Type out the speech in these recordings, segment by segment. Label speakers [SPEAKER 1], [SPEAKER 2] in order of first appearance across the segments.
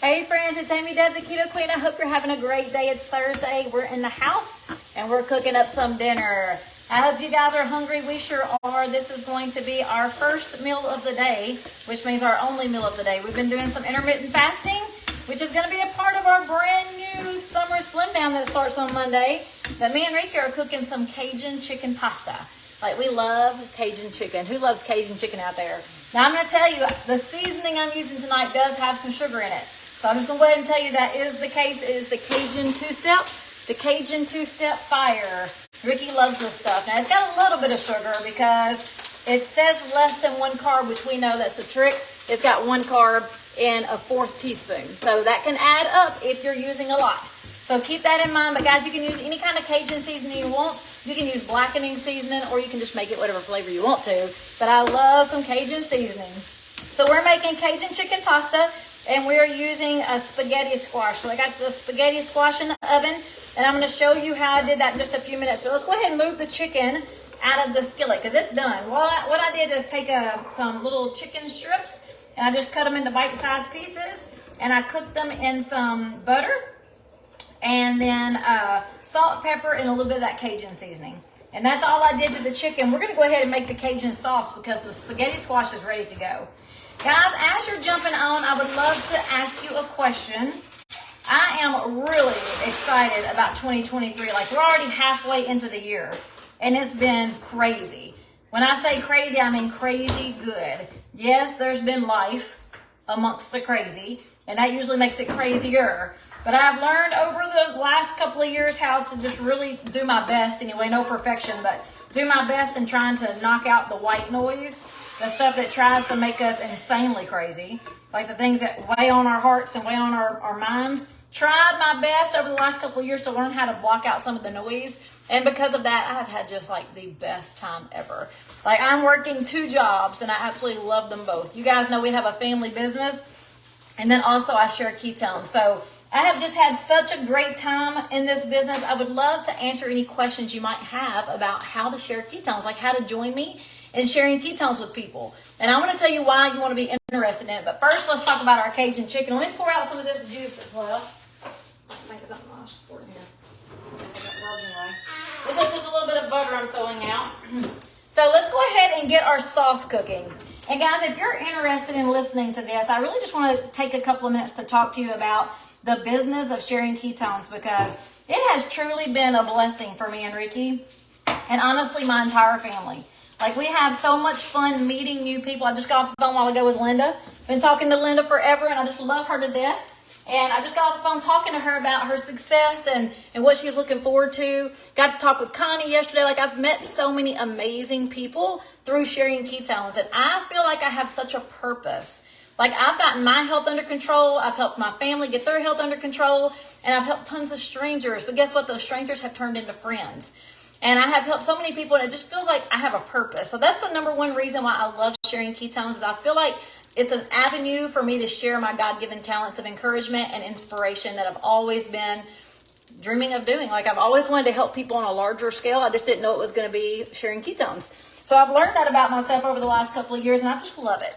[SPEAKER 1] Hey friends, it's Amy Deb, the Keto Queen. I hope you're having a great day. It's Thursday. We're in the house and we're cooking up some dinner. I hope you guys are hungry. We sure are. This is going to be our first meal of the day, which means our only meal of the day. We've been doing some intermittent fasting, which is going to be a part of our brand new summer slim down that starts on Monday. But me and Rika are cooking some Cajun chicken pasta. Like, we love Cajun chicken. Who loves Cajun chicken out there? Now, I'm going to tell you, the seasoning I'm using tonight does have some sugar in it. So I'm just going to go ahead and tell you that is the case. It is the Cajun two-step. The Cajun two-step fire. Ricky loves this stuff. Now, it's got a little bit of sugar because it says less than 1 carb, which we know that's a trick. It's got 1 carb in a 1/4 teaspoon. So that can add up if you're using a lot. So keep that in mind. But guys, you can use any kind of Cajun seasoning you want. You can use blackening seasoning, or you can just make it whatever flavor you want to. But I love some Cajun seasoning. So we're making Cajun chicken pasta. And we're using a spaghetti squash. So I got the spaghetti squash in the oven. And I'm going to show you how I did that in just a few minutes. But let's go ahead and move the chicken out of the skillet because it's done. What I did is take some little chicken strips. And I just cut them into bite-sized pieces. And I cooked them in some butter. And then salt, pepper, and a little bit of that Cajun seasoning. And that's all I did to the chicken. We're going to go ahead and make the Cajun sauce because the spaghetti squash is ready to go. Guys, as you're jumping on, I would love to ask you a question. I am really excited about 2023. Like, we're already halfway into the year, and it's been crazy. When I say crazy, I mean crazy good. Yes, there's been life amongst the crazy, and that usually makes it crazier. But I've learned over the last couple of years how to just really do my best. Anyway, no perfection, but do my best in trying to knock out the white noise. The stuff that tries to make us insanely crazy, like the things that weigh on our hearts and weigh on our minds. Tried my best over the last couple of years to learn how to block out some of the noise. And because of that, I have had just like the best time ever. Like, I'm working 2 jobs and I absolutely love them both. You guys know we have a family business, and then also I share ketones. So I have just had such a great time in this business. I would love to answer any questions you might have about how to share ketones, like how to join me in sharing ketones with people. And I'm going to tell you why you want to be interested in it. But first, let's talk about our Cajun chicken. Let me pour out some of this juice that's left. Make something else for here. This is just a little bit of butter I'm throwing out. So let's go ahead and get our sauce cooking. And guys, if you're interested in listening to this, I really just want to take a couple of minutes to talk to you about the business of sharing ketones, because it has truly been a blessing for me and Ricky, and honestly my entire family. Like, we have so much fun meeting new people. I just got off the phone a while ago with Linda. Been talking to Linda forever, and I just love her to death. And I just got off the phone talking to her about her success and what she's looking forward to. Got to talk with Connie yesterday. Like, I've met so many amazing people through sharing ketones, and I feel like I have such a purpose. Like, I've gotten my health under control. I've helped my family get their health under control, and I've helped tons of strangers. But guess what? Those strangers have turned into friends. And I have helped so many people, and it just feels like I have a purpose. So that's the number one reason why I love sharing ketones, is I feel like it's an avenue for me to share my God-given talents of encouragement and inspiration that I've always been dreaming of doing. Like, I've always wanted to help people on a larger scale. I just didn't know it was going to be sharing ketones. So I've learned that about myself over the last couple of years, and I just love it.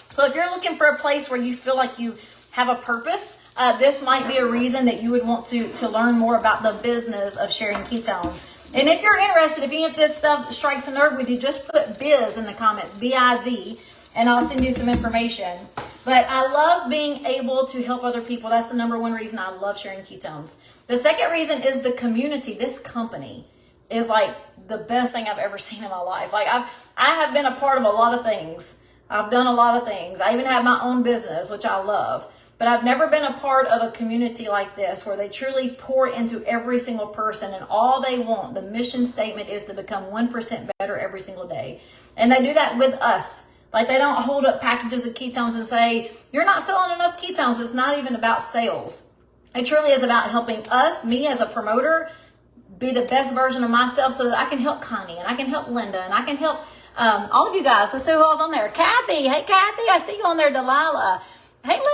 [SPEAKER 1] So if you're looking for a place where you feel like you have a purpose, this might be a reason that you would want to learn more about the business of sharing ketones. And if you're interested, if any of this stuff strikes a nerve with you, just put biz in the comments, B-I-Z, and I'll send you some information. But I love being able to help other people. That's the number one reason I love sharing ketones. The second reason is the community. This company is like the best thing I've ever seen in my life. Like, I have been a part of a lot of things. I've done a lot of things. I even have my own business, which I love. But I've never been a part of a community like this where they truly pour into every single person, and all they want, the mission statement, is to become 1% better every single day. And they do that with us. Like, they don't hold up packages of ketones and say, you're not selling enough ketones. It's not even about sales. It truly is about helping us, me as a promoter, be the best version of myself so that I can help Connie, and I can help Linda, and I can help all of you guys. Let's see who else on there. Kathy. Hey, Kathy. I see you on there. Delilah. Hey, Linda,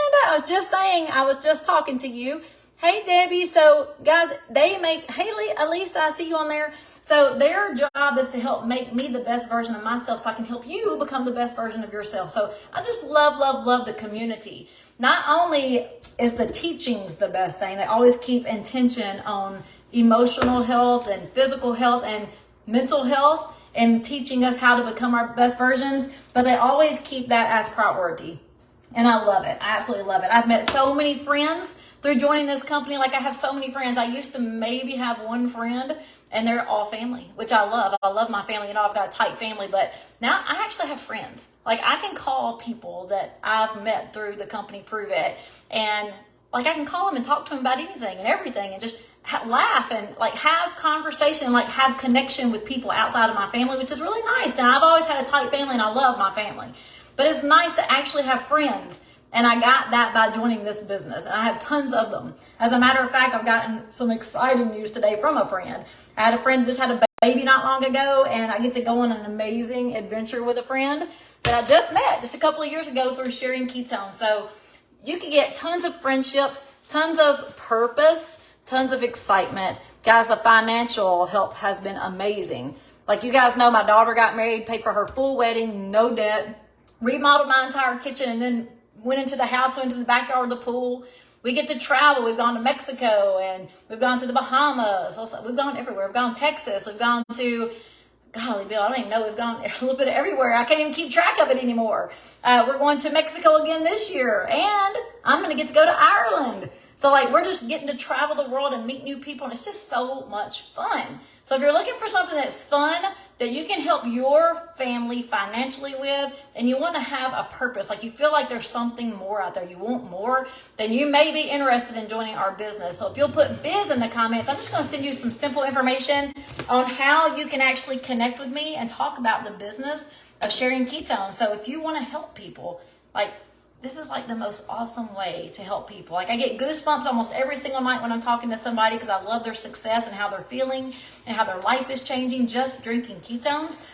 [SPEAKER 1] I was just talking to you. Hey, Debbie. So, guys, hey, Elisa, I see you on there. So their job is to help make me the best version of myself so I can help you become the best version of yourself. So I just love, love, love the community. not only is the teachings the best thing, they always keep intention on emotional health and physical health and mental health and teaching us how to become our best versions, but they always keep that as priority. And I love it. I absolutely love it. I've met so many friends through joining this company. Like, I have so many friends. I used to maybe have one friend, and they're all family, which I love. I love my family. You know, I've got a tight family, but now I actually have friends. Like, I can call people that I've met through the company Prove It, and like, I can call them and talk to them about anything and everything, and just laugh and like have conversation, like have connection with people outside of my family, which is really nice. Now, I've always had a tight family, and I love my family, but it's nice to actually have friends. And I got that by joining this business. And I have tons of them. As a matter of fact, I've gotten some exciting news today from a friend. I had a friend that just had a baby not long ago, and I get to go on an amazing adventure with a friend that I just met just a couple of years ago through sharing ketones. So you can get tons of friendship, tons of purpose, tons of excitement. Guys, the financial help has been amazing. Like, you guys know, my daughter got married, paid for her full wedding, no debt, remodeled my entire kitchen, and then went into the house, went into the backyard of the pool. We get to travel. We've gone to Mexico, and we've gone to the Bahamas. We've gone everywhere. We've gone to Texas. We've gone to, golly, Bill, I don't even know. We've gone a little bit of everywhere. I can't even keep track of it anymore. We're going to Mexico again this year, and I'm going to get to go to Ireland. So, like, we're just getting to travel the world and meet new people, and it's just so much fun. So if you're looking for something that's fun, that you can help your family financially with, and you want to have a purpose, like you feel like there's something more out there, you want more, then you may be interested in joining our business. So if you'll put biz in the comments, I'm just going to send you some simple information on how you can actually connect with me and talk about the business of sharing ketones. So if you want to help people, like, this is like the most awesome way to help people. Like, I get goosebumps almost every single night when I'm talking to somebody, because I love their success and how they're feeling and how their life is changing just drinking ketones.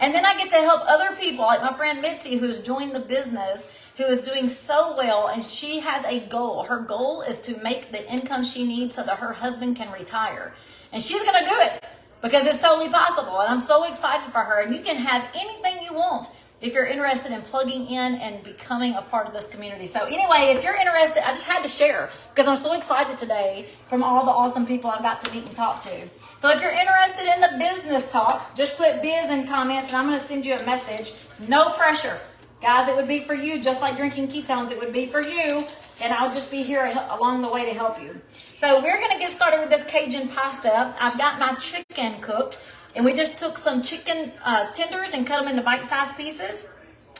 [SPEAKER 1] And then I get to help other people, like my friend Mitzi, who's joined the business, who is doing so well, and she has a goal. Her goal is to make the income she needs so that her husband can retire. And she's going to do it because it's totally possible. And I'm so excited for her. And you can have anything you want if you're interested in plugging in and becoming a part of this community. So anyway, if you're interested, I just had to share because I'm so excited today from all the awesome people I've got to meet and talk to. So if you're interested in the business talk, just put biz in comments, and I'm going to send you a message. No pressure. Guys, it would be for you, just like drinking ketones, it would be for you, and I'll just be here along the way to help you. So we're going to get started with this Cajun pasta. I've got my chicken cooked. And we just took some chicken tenders and cut them into bite-sized pieces.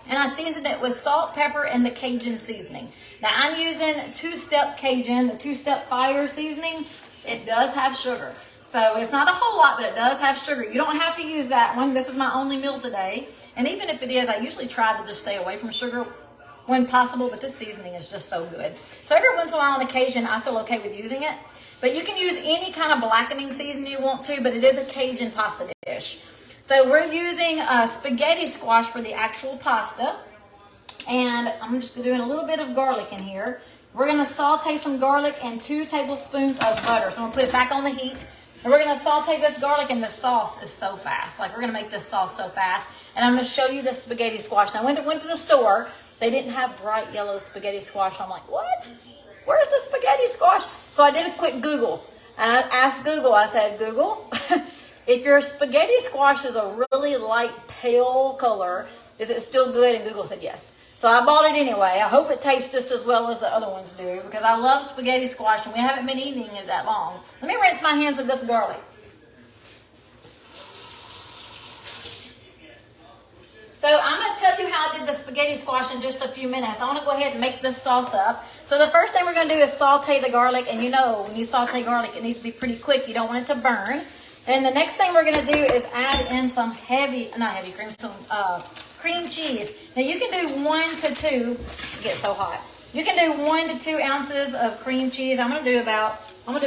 [SPEAKER 1] And I seasoned it with salt, pepper, and the Cajun seasoning. Now, I'm using two-step Cajun, the two-step fire seasoning. It does have sugar. So it's not a whole lot, but it does have sugar. You don't have to use that one. This is my only meal today. And even if it is, I usually try to just stay away from sugar when possible, but this seasoning is just so good. So every once in a while on occasion, I feel okay with using it. But you can use any kind of blackening season you want to, but it is a Cajun pasta dish. So we're using spaghetti squash for the actual pasta. And I'm just doing a little bit of garlic in here. We're going to saute some garlic and 2 tablespoons of butter. So I'm going to put it back on the heat. And we're going to saute this garlic, and the sauce is so fast. Like, we're going to make this sauce so fast. And I'm going to show you the spaghetti squash. Now, when I went to the store, they didn't have bright yellow spaghetti squash. I'm like, what? Where's the spaghetti squash? So I did a quick Google. I asked Google, I said, Google, if your spaghetti squash is a really light pale color, is it still good? And Google said yes. So I bought it anyway. I hope it tastes just as well as the other ones do, because I love spaghetti squash and we haven't been eating it that long. Let me rinse my hands of this garlic. So I'm going to tell you how I did the spaghetti squash in just a few minutes. I want to go ahead and make this sauce up. So the first thing we're going to do is saute the garlic. And you know, when you saute garlic, it needs to be pretty quick. You don't want it to burn. And the next thing we're going to do is add in some cream cheese. Now you can do 1 to 2. It gets so hot. You can do 1 to 2 ounces of cream cheese. I'm going to do 1. I'm going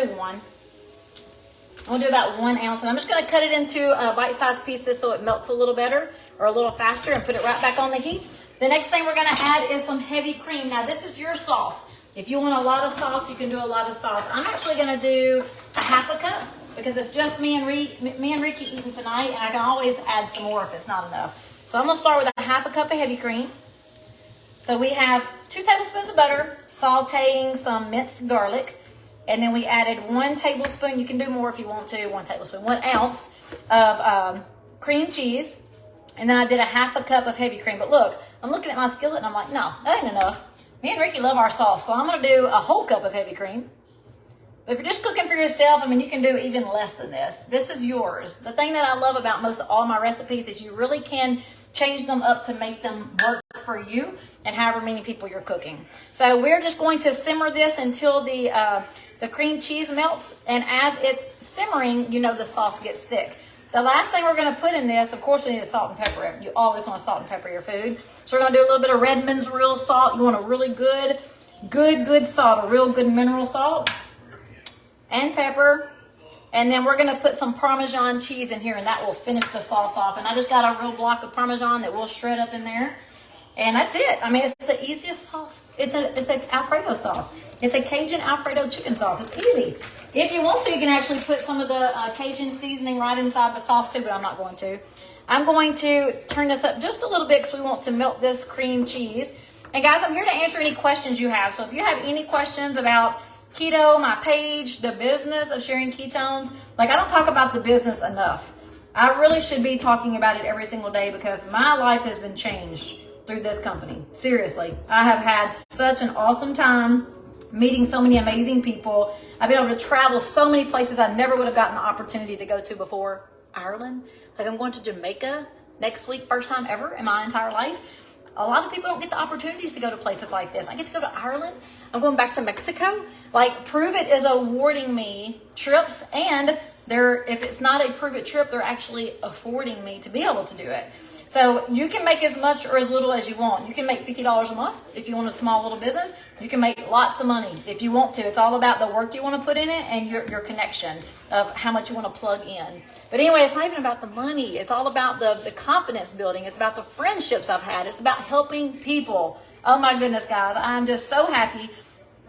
[SPEAKER 1] to do about 1 ounce. And I'm just going to cut it into bite-sized pieces so it melts a little better or a little faster, and put it right back on the heat. The next thing we're going to add is some heavy cream. Now this is your sauce. If you want a lot of sauce, you can do a lot of sauce. I'm actually going to do a half a cup because it's just me and Ricky eating tonight, and I can always add some more if it's not enough. So I'm going to start with a half a cup of heavy cream. So we have 2 tablespoons of butter, sauteing some minced garlic, and then we added 1 tablespoon, you can do more if you want to, 1 tablespoon, 1 ounce of cream cheese, and then I did a 1/2 cup of heavy cream. But look, I'm looking at my skillet and I'm like, no, that ain't enough. Me and Ricky love our sauce, so I'm gonna do a whole cup of heavy cream. But if you're just cooking for yourself, I mean, you can do even less than this. This is yours. The thing that I love about most of all my recipes is you really can change them up to make them work for you and however many people you're cooking. So we're just going to simmer this until the cream cheese melts, and as it's simmering, you know the sauce gets thick. The last thing we're going to put in this, of course, we need salt and pepper it. You always want to salt and pepper your food. So we're going to do a little bit of Redmond's real salt. You want a really good salt, a real good mineral salt and pepper. And then we're going to put some Parmesan cheese in here, and that will finish the sauce off. And I just got a real block of Parmesan that we'll shred up in there. And that's it. I mean, it's the easiest sauce. It's an Alfredo sauce. It's a Cajun Alfredo chicken sauce. It's easy. If you want to, you can actually put some of the Cajun seasoning right inside the sauce too, but I'm not going to. I'm going to turn this up just a little bit because we want to melt this cream cheese. And guys, I'm here to answer any questions you have. So if you have any questions about keto, my page, the business of sharing ketones, like I don't talk about the business enough. I really should be talking about it every single day because my life has been changed through this company. Seriously, I have had such an awesome time meeting so many amazing people. I've been able to travel so many places I never would have gotten the opportunity to go to before. Ireland, like I'm going to Jamaica next week, first time ever in my entire life. A lot of people don't get the opportunities to go to places like this. I get to go to Ireland. I'm going back to Mexico. Like Prove It is awarding me trips, and if it's not a Prove It trip, they're actually affording me to be able to do it. So you can make as much or as little as you want. You can make $50 a month if you want a small little business. You can make lots of money if you want to. It's all about the work you want to put in it and your connection of how much you want to plug in. But anyway, it's not even about the money. It's all about the confidence building. It's about the friendships I've had. It's about helping people. Oh my goodness, guys. I'm just so happy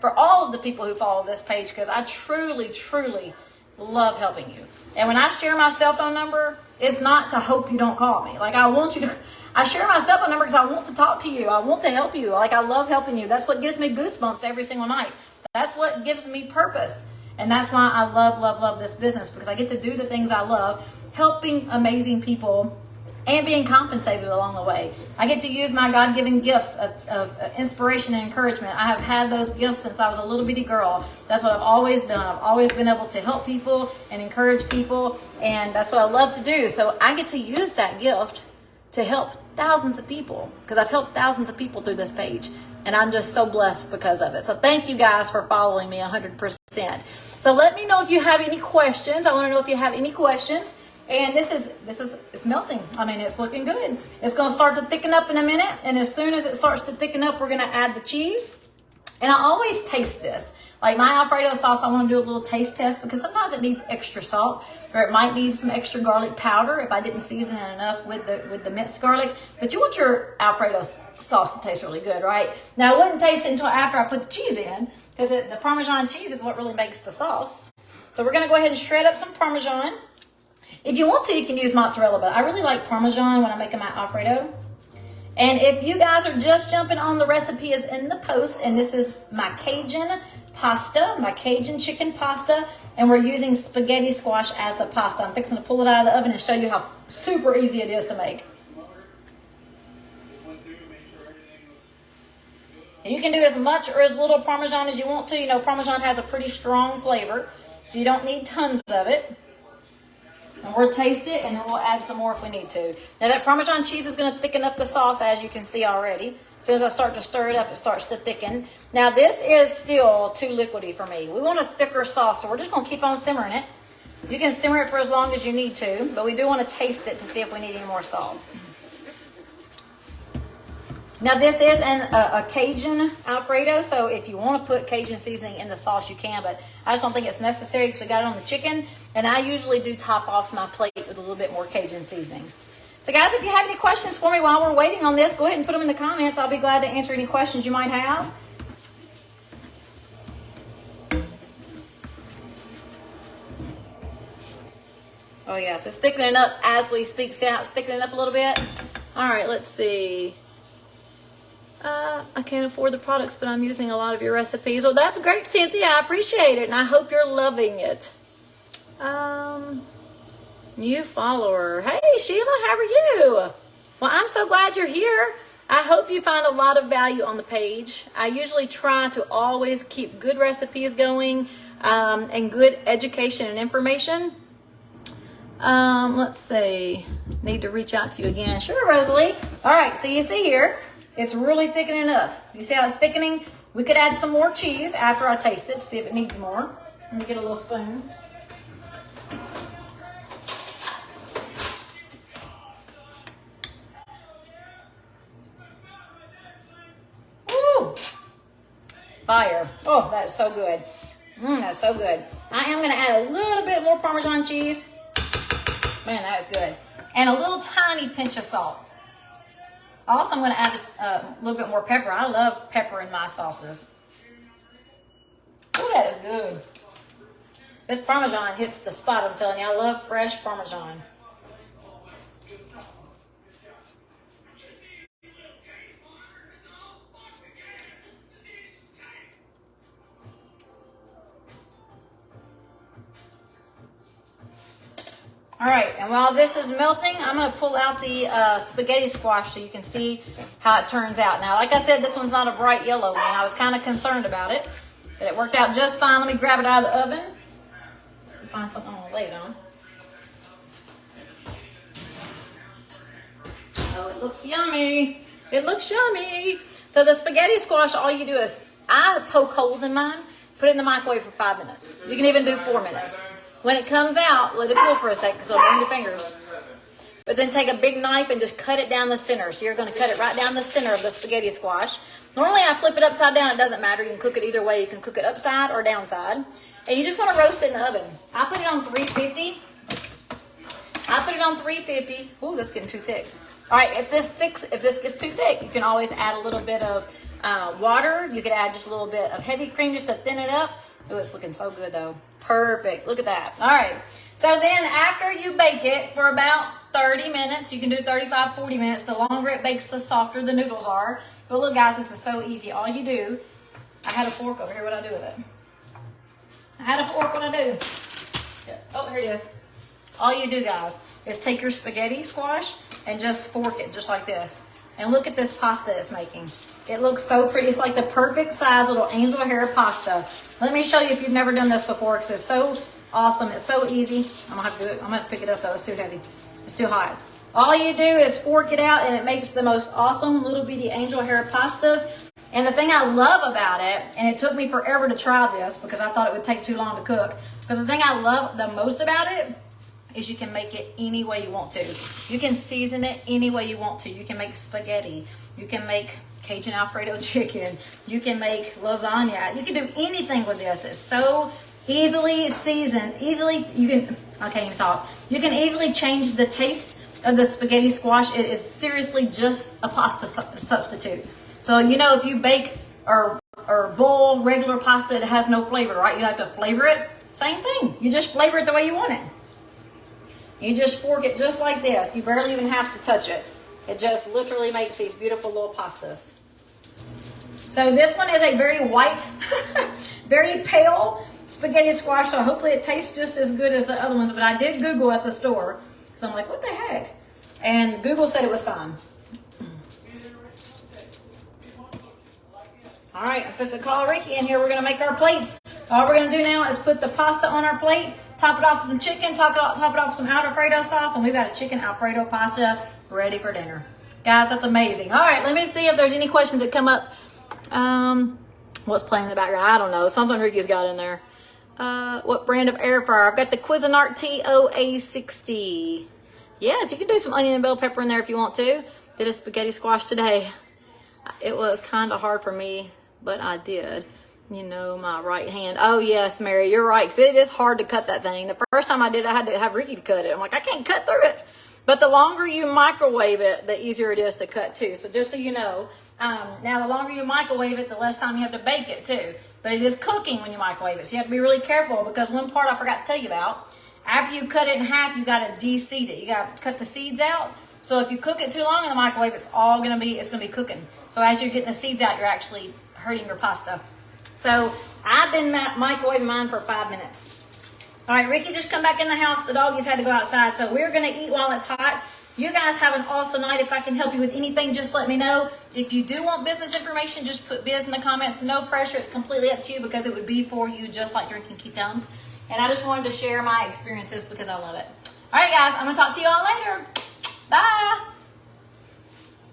[SPEAKER 1] for all of the people who follow this page because I truly, truly love helping you. And when I share my cell phone number, it's not to hope you don't call me. Like I share my cell phone number because I want to talk to you. I want to help you. Like I love helping you. That's what gives me goosebumps every single night. That's what gives me purpose. And that's why I love, love, love this business because I get to do the things I love, helping amazing people and being compensated along the way. I get to use my God-given gifts of inspiration and encouragement. I have had those gifts since I was a little bitty girl. That's what I've always done. I've always been able to help people and encourage people, and that's what I love to do. So I get to use that gift to help thousands of people because I've helped thousands of people through this page, and I'm just so blessed because of it. So thank you guys for following me 100%. So let me know if you have any questions. I want to know if you have any questions. And it's melting. I mean, it's looking good. It's going to start to thicken up in a minute. And as soon as it starts to thicken up, we're going to add the cheese. And I always taste this. Like my Alfredo sauce, I want to do a little taste test because sometimes it needs extra salt, or it might need some extra garlic powder if I didn't season it enough with the minced garlic. But you want your Alfredo sauce to taste really good, right? Now, I wouldn't taste it until after I put the cheese in because the Parmesan cheese is what really makes the sauce. So we're going to go ahead and shred up some Parmesan. If you want to, you can use mozzarella, but I really like Parmesan when I'm making my Alfredo. And if you guys are just jumping on, the recipe is in the post, and this is my Cajun pasta, my Cajun chicken pasta, and we're using spaghetti squash as the pasta. I'm fixing to pull it out of the oven and show you how super easy it is to make. And you can do as much or as little Parmesan as you want to. You know, Parmesan has a pretty strong flavor, so you don't need tons of it. And we'll taste it, and then we'll add some more if we need to. Now that Parmesan cheese is going to thicken up the sauce, as you can see already. As soon as I start to stir it up, it starts to thicken. Now this is still too liquidy for me. We want a thicker sauce, so we're just going to keep on simmering it. You can simmer it for as long as you need to, but we do want to taste it to see if we need any more salt. Now this is a Cajun Alfredo, so if you want to put Cajun seasoning in the sauce, you can, but I just don't think it's necessary because we got it on the chicken, and I usually do top off my plate with a little bit more Cajun seasoning. So guys, if you have any questions for me while we're waiting on this, go ahead and put them in the comments. I'll be glad to answer any questions you might have. Oh yes, it's thickening up as we speak. See how it's thickening up a little bit? All right, let's see. I can't afford the products, but I'm using a lot of your recipes. Oh, that's great, Cynthia. I appreciate it, and I hope you're loving it. New follower. Hey, Sheila, how are you? Well, I'm so glad you're here. I hope you find a lot of value on the page. I usually try to always keep good recipes going and good education and information. Let's see. Need to reach out to you again. Sure, Rosalie. All right, so you see here, it's really thickening up. You see how it's thickening? We could add some more cheese after I taste it to see if it needs more. Let me get a little spoon. Woo! Fire. Oh, that is so good. That's so good. I am going to add a little bit more Parmesan cheese. Man, that is good. And a little tiny pinch of salt. Also, I'm going to add a little bit more pepper. I love pepper in my sauces. Oh, that is good. This Parmesan hits the spot, I'm telling you. I love fresh Parmesan. All right, and while this is melting, I'm going to pull out the spaghetti squash so you can see how it turns out. Now, like I said, this one's not a bright yellow one. I was kind of concerned about it, but it worked out just fine. Let me grab it out of the oven. Find something I'm going to lay it on. Oh, it looks yummy. It looks yummy. So the spaghetti squash, all you do is, I poke holes in mine, put it in the microwave for 5 minutes. You can even do 4 minutes. When it comes out, let it cool for a second because it'll burn your fingers. But then take a big knife and just cut it down the center. So you're going to cut it right down the center of the spaghetti squash. Normally I flip it upside down. It doesn't matter. You can cook it either way. You can cook it upside or downside. And you just want to roast it in the oven. I put it on 350. Ooh, this is getting too thick. All right, if this gets too thick, you can always add a little bit of water. You could add just a little bit of heavy cream just to thin it up. Oh, it's looking so good though. Perfect. Look at that. All right. So then after you bake it for about 30 minutes, you can do 35, 40 minutes. The longer it bakes, the softer the noodles are. But look, guys, this is so easy. All you do, I had a fork over here. What do I do with it? I had a fork. What do I do? Yeah. Oh, here it is. All you do, guys, is take your spaghetti squash and just fork it just like this. And look at this pasta it's making. It looks so pretty. It's like the perfect size little angel hair pasta. Let me show you if you've never done this before because it's so awesome. It's so easy. I'm going to have to do it. I'm going to have to pick it up though. It's too heavy. It's too hot. All you do is fork it out and it makes the most awesome little bitty angel hair pastas. And the thing I love about it, and it took me forever to try this because I thought it would take too long to cook. But the thing I love the most about it is you can make it any way you want to. You can season it any way you want to. You can make spaghetti. You can make Cajun Alfredo chicken. You can make lasagna. You can do anything with this. It's so easily seasoned. I can't even talk. You can easily change the taste of the spaghetti squash. It is seriously just a pasta substitute. So, you know, if you bake or boil regular pasta, it has no flavor, right? You have to flavor it. Same thing. You just flavor it the way you want it. You just fork it just like this. You barely even have to touch it. It just literally makes these beautiful little pastas. So this one is a very white, very pale spaghetti squash. So hopefully it tastes just as good as the other ones. But I did Google at the store. because I'm like, what the heck? And Google said it was fine. All right, I'm supposed to call Ricky in here. We're going to make our plates. All we're going to do now is put the pasta on our plate, top it off with some chicken, top it off with some Alfredo sauce, and we've got a chicken Alfredo pasta ready for dinner. Guys, that's amazing. All right, let me see if there's any questions that come up. What's playing in the background? I don't know. Something Ricky's got in there. What brand of air fryer? I've got the Cuisinart TOA60. Yes, you can do some onion and bell pepper in there if you want to. Did a spaghetti squash today. It was kind of hard for me, but I did. You know, my right hand. Oh, yes, Mary, you're right. 'Cause it is hard to cut that thing. The first time I did, I had to have Ricky to cut it. I'm like, I can't cut through it. But the longer you microwave it, the easier it is to cut too. So just so you know, now the longer you microwave it, the less time you have to bake it too. But it is cooking when you microwave it. So you have to be really careful, because one part I forgot to tell you about, after you cut it in half, you got to de-seed it. You got to cut the seeds out. So if you cook it too long in the microwave, it's gonna be cooking. So as you're getting the seeds out, you're actually hurting your pasta. So I've been microwaving mine for 5 minutes. All right, Ricky just come back in the house. The doggies had to go outside. So we're gonna eat while it's hot. You guys have an awesome night. If I can help you with anything, just let me know. If you do want business information, just put biz in the comments. No pressure. It's completely up to you because it would be for you just like drinking ketones. And I just wanted to share my experiences because I love it. All right, guys. I'm going to talk to you all later. Bye.